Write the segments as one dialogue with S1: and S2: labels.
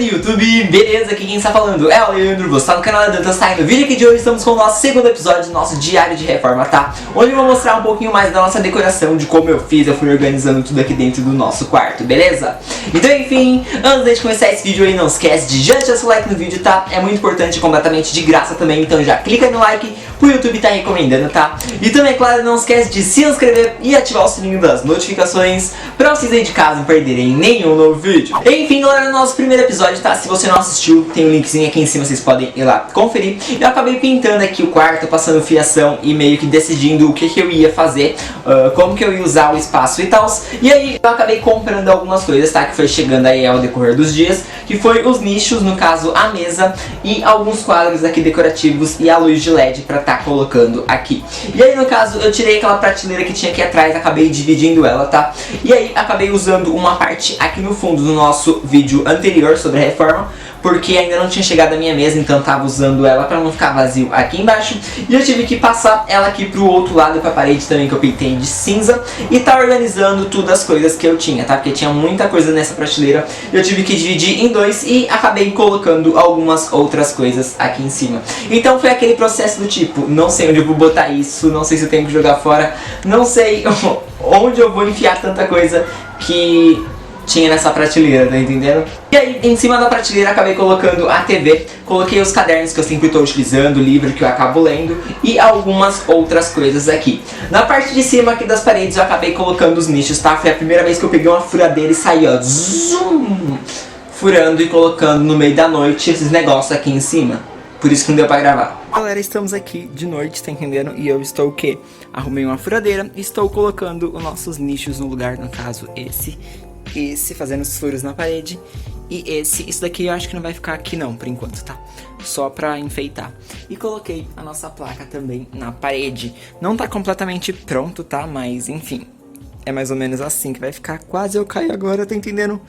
S1: do YouTube, beleza? Aqui quem está falando é o Leandro, você está no canal da Dantas Time. No vídeo aqui de hoje estamos com o nosso segundo episódio do nosso diário de reforma, tá? Onde eu vou mostrar um pouquinho mais da nossa decoração, de como eu fui organizando tudo aqui dentro do nosso quarto, beleza? Então enfim, antes de começar esse vídeo aí, não esquece de já deixar seu like no vídeo, tá? É muito importante, completamente de graça também, então já clica no like, o YouTube tá recomendando, tá? E também, claro, não esquece de se inscrever e ativar o sininho das notificações pra vocês aí de casa não perderem nenhum novo vídeo. Enfim, galera, no nosso primeiro episódio, tá? Se você não assistiu, tem um linkzinho aqui em cima, vocês podem ir lá conferir. Eu acabei pintando aqui o quarto, passando fiação e meio que decidindo o que eu ia fazer, como que eu ia usar o espaço e tal. E aí eu acabei comprando algumas coisas, tá? Que foi chegando aí ao decorrer dos dias, que foi os nichos, no caso a mesa e alguns quadros aqui decorativos e a luz de LED pra tá colocando aqui. E aí no caso eu tirei aquela prateleira que tinha aqui atrás, acabei dividindo ela, tá? E aí acabei usando uma parte aqui no fundo do nosso vídeo anterior sobre a reforma, porque ainda não tinha chegado a minha mesa, então eu tava usando ela pra não ficar vazio aqui embaixo. E eu tive que passar ela aqui pro outro lado, pra parede também, que eu pintei de cinza. E tá organizando tudo as coisas que eu tinha, tá? Porque tinha muita coisa nessa prateleira. Eu tive que dividir em dois e acabei colocando algumas outras coisas aqui em cima. Então foi aquele processo do tipo, não sei onde eu vou botar isso, não sei se eu tenho que jogar fora, não sei onde eu vou enfiar tanta coisa que tinha nessa prateleira, tá entendendo? E aí, em cima da prateleira, acabei colocando a TV, coloquei os cadernos que eu sempre estou utilizando, o livro que eu acabo lendo e algumas outras coisas aqui. Na parte de cima aqui das paredes, eu acabei colocando os nichos, tá? Foi a primeira vez que eu peguei uma furadeira e saí, ó, zoom, furando e colocando no meio da noite esses negócios aqui em cima. Por isso que não deu pra gravar. Galera, estamos aqui de noite, tá entendendo? E eu estou o quê? Arrumei uma furadeira e estou colocando os nossos nichos no lugar, no caso esse, fazendo os furos na parede. E isso daqui eu acho que não vai ficar aqui não, por enquanto, tá? Só pra enfeitar. E coloquei a nossa placa também na parede. Não tá completamente pronto, tá? Mas, enfim, é mais ou menos assim que vai ficar. Quase eu caio agora, tá entendendo?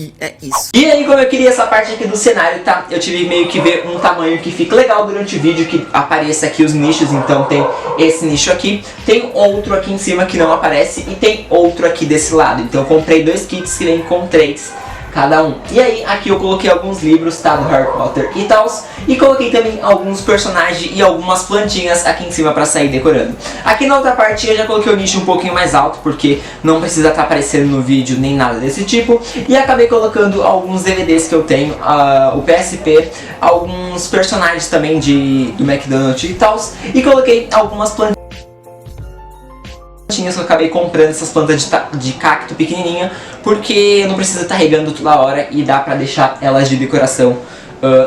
S1: E é isso. E aí, como eu queria essa parte aqui do cenário, tá? Eu tive meio que ver um tamanho que fique legal durante o vídeo, que apareça aqui os nichos. Então tem esse nicho aqui, tem outro aqui em cima que não aparece e tem outro aqui desse lado. Então eu comprei dois kits que vem com 3 cada um. E aí, aqui eu coloquei alguns livros, tá? Do Harry Potter e tal. E coloquei também alguns personagens e algumas plantinhas aqui em cima pra sair decorando. Aqui na outra parte eu já coloquei o nicho um pouquinho mais alto, porque não precisa estar aparecendo no vídeo nem nada desse tipo. E acabei colocando alguns DVDs que eu tenho, o PSP, alguns personagens também do McDonald's e tal. E coloquei algumas plantinhas que eu acabei comprando, essas plantas de cacto pequenininha, porque não precisa estar regando toda hora e dá pra deixar elas de decoração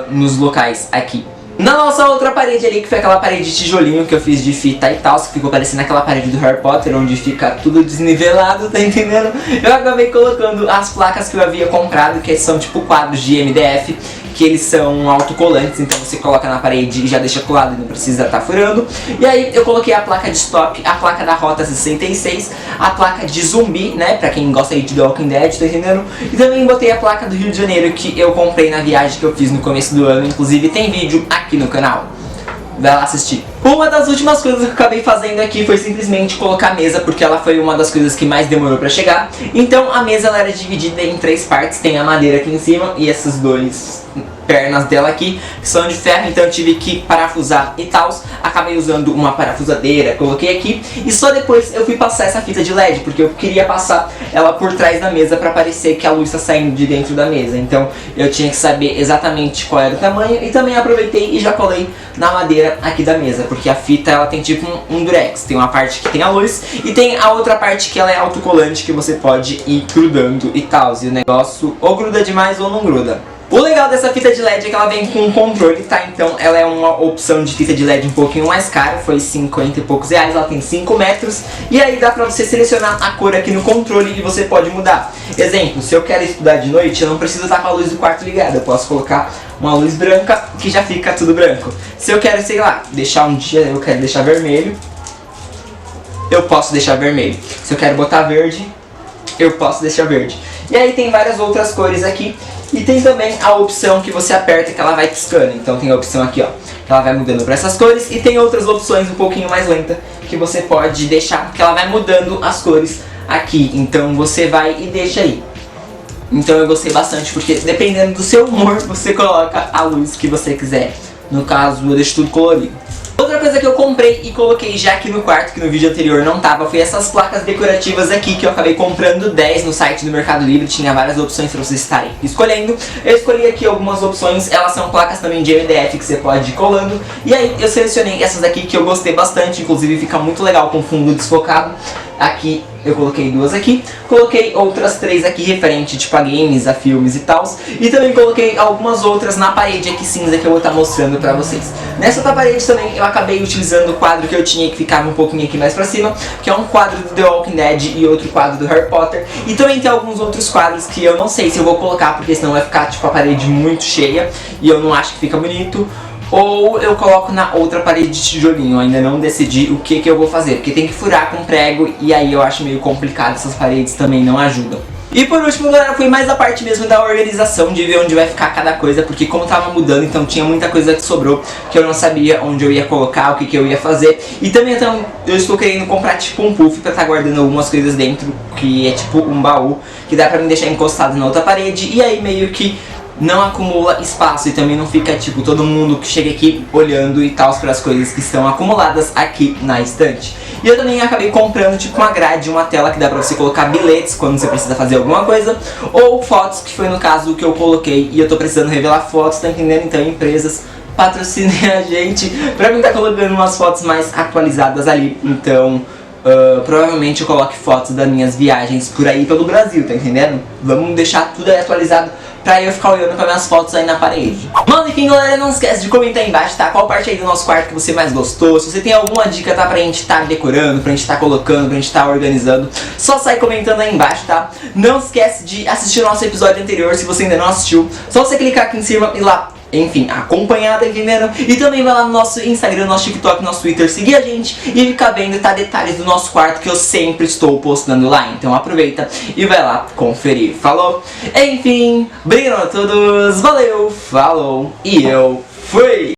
S1: nos locais aqui. Na nossa outra parede ali, que foi aquela parede de tijolinho que eu fiz de fita e tal, que ficou parecendo aquela parede do Harry Potter, onde fica tudo desnivelado, tá entendendo? Eu acabei colocando as placas que eu havia comprado, que são tipo quadros de MDF, que eles são autocolantes, então você coloca na parede e já deixa colado e não precisa estar furando. E aí eu coloquei a placa de stop, a placa da Rota 66, a placa de zumbi, né, pra quem gosta aí de The Walking Dead, tá entendendo? E também botei a placa do Rio de Janeiro, que eu comprei na viagem que eu fiz no começo do ano, inclusive tem vídeo aqui no canal. Vai lá assistir. Uma das últimas coisas que eu acabei fazendo aqui foi simplesmente colocar a mesa, porque ela foi uma das coisas que mais demorou pra chegar. Então a mesa ela era dividida em 3 partes, tem a madeira aqui em cima e essas 2 pernas dela aqui, que são de ferro, então eu tive que parafusar e tal. Acabei usando uma parafusadeira, coloquei aqui e só depois eu fui passar essa fita de LED, porque eu queria passar ela por trás da mesa pra parecer que a luz está saindo de dentro da mesa. Então eu tinha que saber exatamente qual era o tamanho e também aproveitei e já colei na madeira aqui da mesa, porque a fita ela tem tipo um durex, tem uma parte que tem a luz e tem a outra parte que ela é autocolante, que você pode ir grudando e tal, e o negócio ou gruda demais ou não gruda. O legal dessa fita de LED é que ela vem com um controle, tá? Então ela é uma opção de fita de LED um pouquinho mais cara, foi 50 e poucos reais, ela tem 5 metros. E aí dá pra você selecionar a cor aqui no controle e você pode mudar. Exemplo, se eu quero estudar de noite, eu não preciso estar com a luz do quarto ligada, eu posso colocar uma luz branca que já fica tudo branco. Se eu quero, sei lá, deixar um dia, eu quero deixar vermelho, eu posso deixar vermelho. Se eu quero botar verde, eu posso deixar verde. E aí tem várias outras cores aqui. E tem também a opção que você aperta que ela vai piscando. Então tem a opção aqui, ó, que ela vai mudando para essas cores. E tem outras opções um pouquinho mais lenta que você pode deixar, que ela vai mudando as cores aqui. Então você vai e deixa aí. Então eu gostei bastante, porque dependendo do seu humor, você coloca a luz que você quiser. No caso, eu deixo tudo colorido. Outra coisa que eu comprei e coloquei já aqui no quarto, que no vídeo anterior não tava, foi essas placas decorativas aqui, que eu acabei comprando 10 no site do Mercado Livre. Tinha várias opções para vocês estarem escolhendo. Eu escolhi aqui algumas opções, elas são placas também de MDF que você pode ir colando. E aí eu selecionei essas aqui que eu gostei bastante, inclusive fica muito legal com fundo desfocado. Aqui eu coloquei duas aqui, coloquei outras 3 aqui referente tipo a games, a filmes e tal. E também coloquei algumas outras na parede aqui cinza que eu vou estar mostrando pra vocês. Nessa outra parede também eu acabei utilizando o quadro que eu tinha, que ficava um pouquinho aqui mais pra cima, que é um quadro do The Walking Dead e outro quadro do Harry Potter. E também tem alguns outros quadros que eu não sei se eu vou colocar, porque senão vai ficar tipo a parede muito cheia e eu não acho que fica bonito. Ou eu coloco na outra parede de tijolinho. Eu ainda não decidi o que eu vou fazer, porque tem que furar com prego e aí eu acho meio complicado, essas paredes também não ajudam. E por último, galera, foi mais a parte mesmo da organização, de ver onde vai ficar cada coisa, porque como tava mudando, então tinha muita coisa que sobrou, que eu não sabia onde eu ia colocar, o que eu ia fazer. E também então, eu estou querendo comprar tipo um puff pra estar guardando algumas coisas dentro, que é tipo um baú, que dá pra me deixar encostado na outra parede, e aí meio que não acumula espaço e também não fica tipo todo mundo que chega aqui olhando e tal para as coisas que estão acumuladas aqui na estante. E eu também acabei comprando tipo uma grade, uma tela que dá pra você colocar bilhetes quando você precisa fazer alguma coisa, ou fotos, que foi no caso o que eu coloquei e eu tô precisando revelar fotos, tá entendendo? Então empresas, patrocinem a gente pra mim tá colocando umas fotos mais atualizadas ali. Então provavelmente eu coloque fotos das minhas viagens por aí pelo Brasil, tá entendendo? Vamos deixar tudo aí atualizado pra eu ficar olhando para minhas fotos aí na parede. Mano, enfim, galera, não esquece de comentar aí embaixo, tá? Qual parte aí do nosso quarto que você mais gostou? Se você tem alguma dica, tá? Pra gente tá decorando, pra gente tá colocando, pra gente tá organizando, só sai comentando aí embaixo, tá? Não esquece de assistir o nosso episódio anterior, se você ainda não assistiu. Só você clicar aqui em cima e lá, enfim, acompanhar, tá entendendo? E também vai lá no nosso Instagram, nosso TikTok, nosso Twitter, seguir a gente e ficar vendo, tá, detalhes do nosso quarto que eu sempre estou postando lá. Então aproveita e vai lá conferir. Falou? Enfim, obrigado a todos, valeu, falou e eu fui!